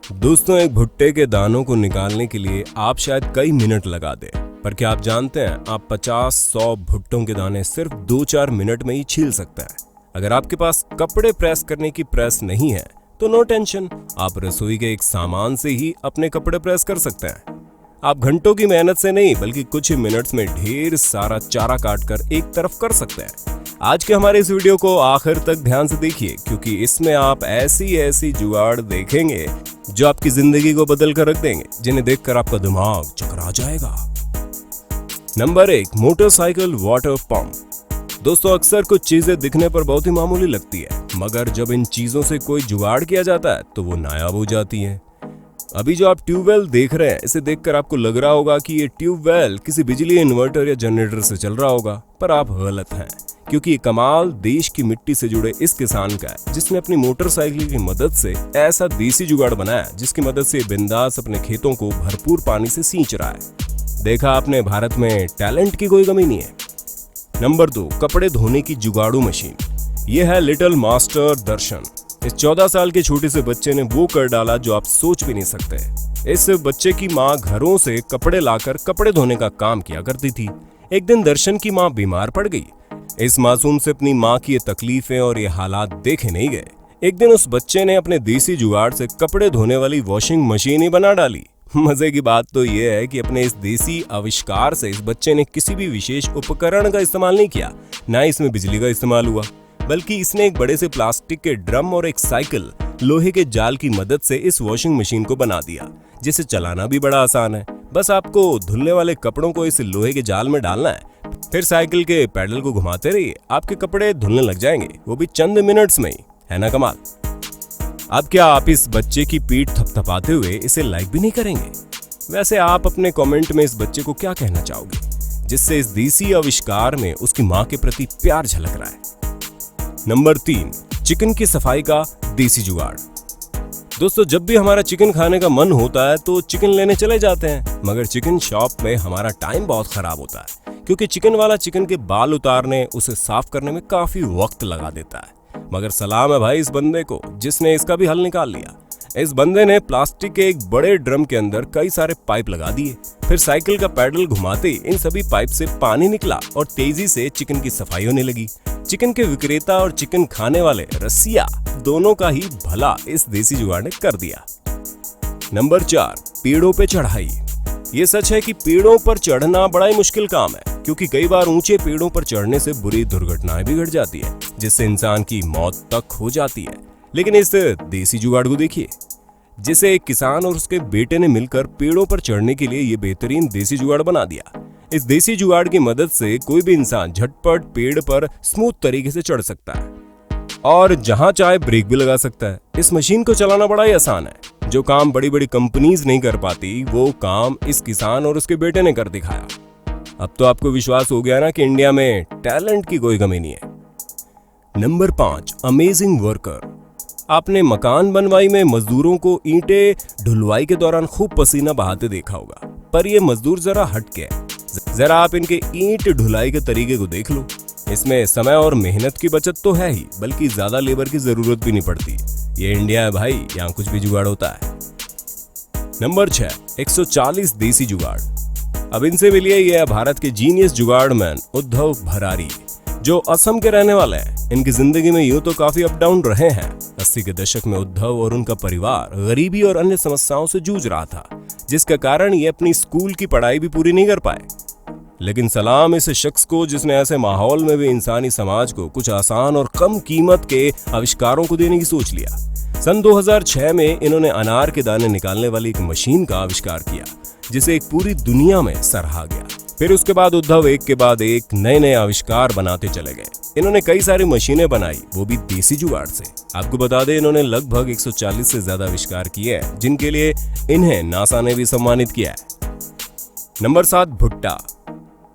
दोस्तों, एक भुट्टे के दानों को निकालने के लिए आप शायद कई मिनट लगा दें, पर क्या आप जानते हैं आप 50-100 भुट्टों के दाने सिर्फ 2-4 मिनट में ही छील सकते हैं। अगर आपके पास कपड़े प्रेस करने की प्रेस नहीं है तो नो टेंशन, आप रसोई के एक सामान से ही अपने कपड़े प्रेस कर सकते हैं। आप घंटों की मेहनत से नहीं बल्कि कुछ ही मिनट्स में ढेर सारा चारा काट कर एक तरफ कर सकते हैं। आज के हमारे इस वीडियो को आखिर तक ध्यान से देखिए, क्योंकि इसमें आप ऐसी जुगाड़ देखेंगे जो आपकी जिंदगी को बदल कर रख देंगे, जिन्हें देखकर आपका दिमाग चकरा जाएगा। Number 1, motorcycle water pump. दोस्तों, अक्सर कुछ चीजें दिखने पर बहुत ही मामूली लगती है, मगर जब इन चीजों से कोई जुगाड़ किया जाता है तो वो नायाब हो जाती है। अभी जो आप ट्यूबवेल देख रहे हैं, इसे देखकर आपको लग रहा होगा कि ये ट्यूबवेल किसी बिजली इन्वर्टर या जनरेटर से चल रहा होगा, पर आप गलत हैं, क्योंकि ये कमाल देश की मिट्टी से जुड़े इस किसान का है जिसने अपनी मोटरसाइकिल की मदद से ऐसा देसी जुगाड़ बनाया जिसकी मदद से बिंदास अपने खेतों को भरपूर पानी से सींच रहा है। देखा आपने, भारत में टैलेंट की कोई कमी नहीं है। नंबर 2, कपड़े धोने की जुगाड़ू मशीन। ये है लिटिल मास्टर दर्शन। इस 14 साल के छोटे से बच्चे ने वो कर डाला जो आप सोच भी नहीं सकते। इस बच्चे की माँ घरों से कपड़े लाकर कपड़े धोने का काम किया करती थी। एक दिन दर्शन की माँ बीमार पड़ गई। इस मासूम से अपनी माँ की ये तकलीफें और ये हालात देखे नहीं गए। एक दिन उस बच्चे ने अपने देसी जुगाड़ से कपड़े धोने वाली वॉशिंग मशीन ही बना डाली। मजे की बात तो ये है कि अपने इस देसी आविष्कार से इस बच्चे ने किसी भी विशेष उपकरण का इस्तेमाल नहीं किया, ना इसमें बिजली का इस्तेमाल हुआ, बल्कि इसने एक बड़े से प्लास्टिक के ड्रम और एक साइकिल लोहे के जाल की मदद से इस वॉशिंग मशीन को बना दिया, जिसे चलाना भी बड़ा आसान है। बस आपको धुलने वाले कपड़ों को इस लोहे के जाल में डालना है, फिर साइकिल के पैडल को घुमाते रहिए, आपके कपड़े धुलने लग जाएंगे, वो भी चंद मिनट्स में ही। है ना कमाल। अब क्या आप इस बच्चे की पीठ थपथपाते हुए इसे लाइक भी नहीं करेंगे? वैसे आप अपने कमेंट में इस बच्चे को क्या कहना चाहोगे, जिससे इस देसी आविष्कार में उसकी माँ के प्रति प्यार झलक रहा है? नंबर 3, चिकन की सफाई का देसी जुगाड़। दोस्तों, जब भी हमारा चिकन खाने का मन होता है तो चिकन लेने चले जाते हैं, मगर चिकन शॉप में हमारा टाइम बहुत खराब होता है, क्योंकि चिकन वाला चिकन के बाल उतारने, उसे साफ करने में काफी वक्त लगा देता है। मगर सलाम है भाई इस बंदे को जिसने इसका भी हल निकाल लिया। इस बंदे ने प्लास्टिक के एक बड़े ड्रम के अंदर कई सारे पाइप लगा दिए, फिर साइकिल का पैडल घुमाते इन सभी पाइप से पानी निकला और तेजी से चिकन की सफाई होने लगी। चिकन के विक्रेता और चिकन खाने वाले रसिया दोनों का ही भला इस देसी जुगाड़ ने कर दिया। नंबर 4, पेड़ों पे चढ़ाई। ये सच है कि पेड़ों पर चढ़ना बड़ा ही मुश्किल काम है, क्योंकि कई बार ऊंचे पेड़ों पर चढ़ने से बुरी दुर्घटनाएं भी घट जाती है, जिससे इंसान की मौत तक हो जाती है। लेकिन इस देसी जुगाड़ को देखिए, जिसे एक किसान और उसके बेटे ने मिलकर पेड़ों पर चढ़ने के लिए ये बेहतरीन देसी जुगाड़ बना दिया। इस देसी जुगाड़ की मदद से कोई भी इंसान झटपट पेड़ पर स्मूथ तरीके से चढ़ सकता है और जहां चाहे ब्रेक भी लगा सकता है। इस मशीन को चलाना बड़ा ही आसान है। जो काम बड़ी बड़ी कंपनीज नहीं कर पाती, वो काम इस किसान और उसके बेटे ने कर दिखाया। अब तो आपको विश्वास हो गया ना कि इंडिया में टैलेंट की कोई कमी नहीं है। Number 5, amazing worker. आपने मकान बनवाई में मजदूरों को ईंटें ढुलवाई के दौरान खूब पसीना बहाते देखा होगा, पर ये मजदूर जरा हटके है। जरा आप इनके ईंट ढुलाई के तरीके को देख लो। इसमें समय और मेहनत की बचत तो है ही, बल्कि ज्यादा लेबर की जरूरत भी नहीं पड़ती। ये इंडिया है भाई, यहाँ कुछ भी जुगाड़ होता है। नंबर 6, 140 देसी जुगाड़। अब इनसे मिलिए, ये है भारत के जीनियस जुगाड़ मैन उद्धव भरारी, जो असम के रहने वाले हैं। इनकी जिंदगी में यूं तो काफी अप डाउन रहे हैं। 80 के दशक में उद्धव और उनका परिवार गरीबी और अन्य समस्याओं से जूझ रहा था, जिसका कारण ये अपनी स्कूल की पढ़ाई भी पूरी नहीं कर पाए। लेकिन सलाम इस शख्स को जिसने ऐसे माहौल में भी इंसानी समाज को कुछ आसान और कम कीमत के आविष्कारों को देने की सोच लिया। सन 2006 में इन्होंने अनार के दाने निकालने वाली एक मशीन का आविष्कार किया, जिसे एक पूरी दुनिया में सराहा गया। फिर उसके बाद उद्धव एक के बाद एक नए आविष्कार बनाते चले गए। इन्होंने कई सारी मशीनें बनाई, वो भी देसी जुगाड़ से। आपको बता दें, इन्होंने लगभग 140 से ज्यादा आविष्कार किए हैं, जिनके लिए इन्हें नासा ने भी सम्मानित किया है। नंबर 7, भुट्टा।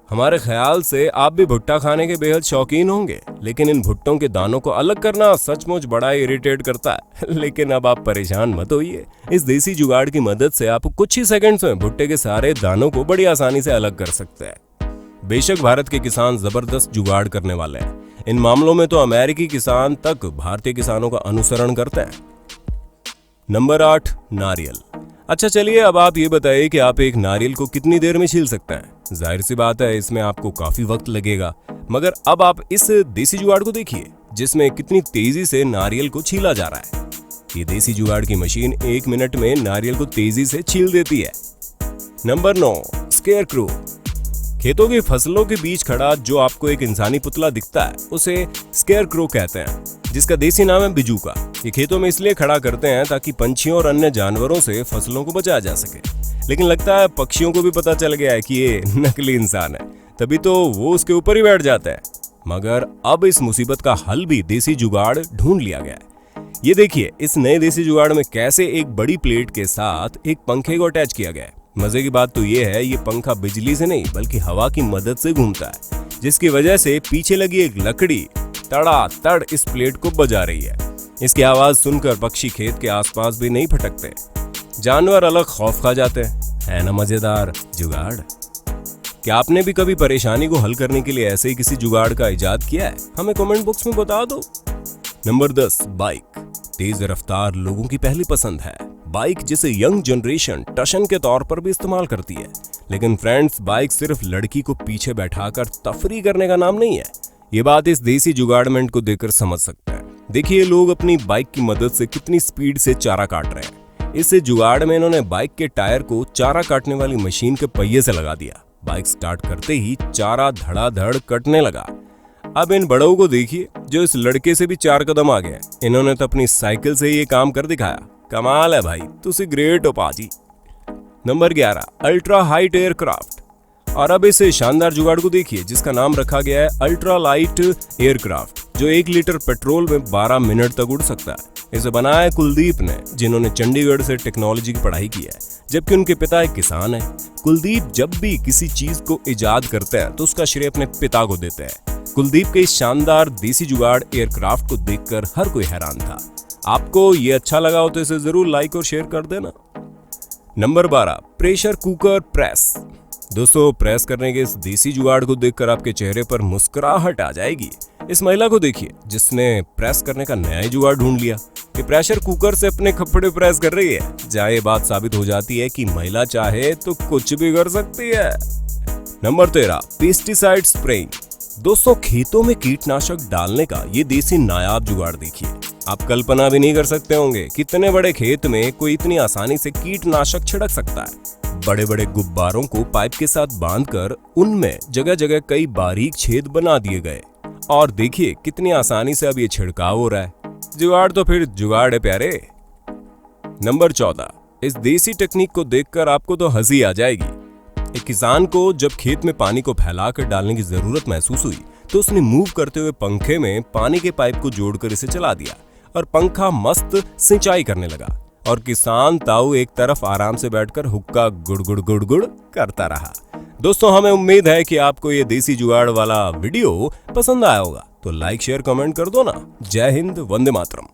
हमारे ख्याल से आप भी भुट्टा खाने के बेहद शौकीन होंगे, लेकिन इन भुट्टों के दानों को अलग करना सचमुच बड़ा इरिटेट करता है। लेकिन अब आप परेशान मत होइए, इस देसी जुगाड़ की मदद से आप कुछ ही सेकंड्स में भुट्टे के सारे दानों को बड़ी आसानी से अलग कर सकते हैं। बेशक भारत के किसान जबरदस्त जुगाड़ करने वाले हैं, इन मामलों में तो अमेरिकी किसान तक भारतीय किसानों का अनुसरण करते हैं। नंबर 8, नारियल। अच्छा चलिए, अब आप ये बताइए कि आप एक नारियल को कितनी देर में छील सकते हैं। जाहिर सी बात है, इसमें आपको काफी वक्त लगेगा, मगर अब आप इस देसी जुगाड़ को देखिए जिसमें कितनी तेजी से नारियल को छीला जा रहा है। ये देसी जुगाड़ की मशीन 1 मिनट में नारियल को तेजी से छील देती है। Number 9, scarecrow. खेतों की फसलों के बीच खड़ा जो आपको एक इंसानी पुतला दिखता है उसे स्केयरक्रो कहते हैं, जिसका देसी नाम है बिजूका। ये खेतों में इसलिए खड़ा करते हैं ताकि पंछियों और अन्य जानवरों से फसलों को बचाया जा सके। लेकिन लगता है पक्षियों को भी पता चल गया है कि ये नकली इंसान है, तभी तो वो उसके ऊपर ही बैठ जाता है। मगर अब इस मुसीबत का हल भी देसी जुगाड़ ढूंढ लिया गया है। ये देखिए इस नए देसी जुगाड़ में कैसे एक बड़ी प्लेट के साथ एक पंखे को अटैच किया गया है। मजे की बात तो ये है, ये पंखा बिजली से नहीं बल्कि हवा की मदद से घूमता है, जिसकी वजह से पीछे लगी एक लकड़ी तड़ातड़ इस प्लेट को बजा रही है। इसकी आवाज सुनकर पक्षी खेत के आसपास भी नहीं भटकते, जानवर अलग खौफ खा जाते हैं। है ना मजेदार जुगाड़? क्या आपने भी कभी परेशानी को हल करने के लिए ऐसे ही किसी जुगाड़ का इजाद किया है? हमें कमेंट बॉक्स में बता दो। Number 10, bike. तेज रफ्तार लोगों की पहली पसंद है। बाइक जिसे यंग जनरेशन टशन के तौर पर भी इस्तेमाल करती है। लेकिन फ्रेंड्स, बाइक सिर्फ लड़की को पीछे बैठाकर तफरी करने का नाम नहीं है। ये बात इस देसी जुगाड़मेंट को देखकर समझ सकते हैं। देखिए लोग अपनी बाइक की मदद से कितनी स्पीड से चारा काट रहे हैं। इस जुगाड़ में इन्होंने बाइक के टायर को चारा काटने वाली मशीन के पहिए से लगा दिया। बाइक स्टार्ट करते ही चारा धड़ाधड़ कटने लगा। अब इन बड़ों को देखिए जो इस लड़के से भी 4 कदम आगे हैं। इन्होंने तो अपनी साइकिल से ये काम कर दिखाया। कमाल है भाई, तुसी ग्रेट हो पाजी। Number 11, ultra height aircraft. और अब इस शानदार जुगाड़ को देखिए जिसका नाम रखा गया है अल्ट्रा लाइट एयरक्राफ्ट, जो 1 लीटर पेट्रोल में 12 मिनट तक उड़ सकता है। इसे बनाया है कुलदीप ने, जिन्होंने चंडीगढ़ से टेक्नोलॉजी की पढ़ाई की है, जबकि उनके पिता एक किसान है। कुलदीप जब भी किसी चीज को इजाद करते हैं तो उसका श्रेय अपने पिता को देते हैं। कुलदीप के इस शानदार देसी जुगाड़ एयरक्राफ्ट को देखकर हर कोई हैरान था। आपको ये अच्छा लगा हो तो इसे जरूर लाइक और शेयर कर देना। Number 12, pressure cooker press. दोस्तों, प्रेस करने के इस देसी जुगाड़ को देखकर आपके चेहरे पर मुस्कुराहट आ जाएगी। इस महिला को देखिए जिसने प्रेस करने का नया ही जुगाड़ ढूंढ लिया कि प्रेशर कुकर से अपने कपड़े प्रेस कर रही है। जहां ये बात साबित हो जाती है कि महिला चाहे तो कुछ भी कर सकती है। Number 13, pesticide spraying. दोस्तों, खेतों में कीटनाशक डालने का ये देसी नायाब जुगाड़ देखिए। आप कल्पना भी नहीं कर सकते होंगे कितने बड़े खेत में कोई इतनी आसानी से कीटनाशक छिड़क सकता है। बड़े बड़े गुब्बारों को पाइप के साथ बांधकर उनमें जगह जगह कई बारीक छेद बना दिए गए और देखिए कितनी आसानी से अब ये छिड़काव हो रहा है। जुगाड़ तो फिर जुगाड़ है प्यारे। नंबर 14, इस देसी टेक्निक को देखकर आपको तो हंसी आ जाएगी। एक किसान को जब खेत में पानी को फैलाकर डालने की जरूरत महसूस हुई तो उसने मूव करते हुए पंखे में पानी के पाइप को जोड़कर इसे चला दिया और पंखा मस्त सिंचाई करने लगा और किसान ताऊ एक तरफ आराम से बैठकर हुक्का गुड़ गुड़ गुड़ गुड़ करता रहा। दोस्तों, हमें उम्मीद है कि आपको ये देसी जुगाड़ वाला वीडियो पसंद आया होगा, तो लाइक शेयर कमेंट कर दो ना। जय हिंद, वंदे मातरम।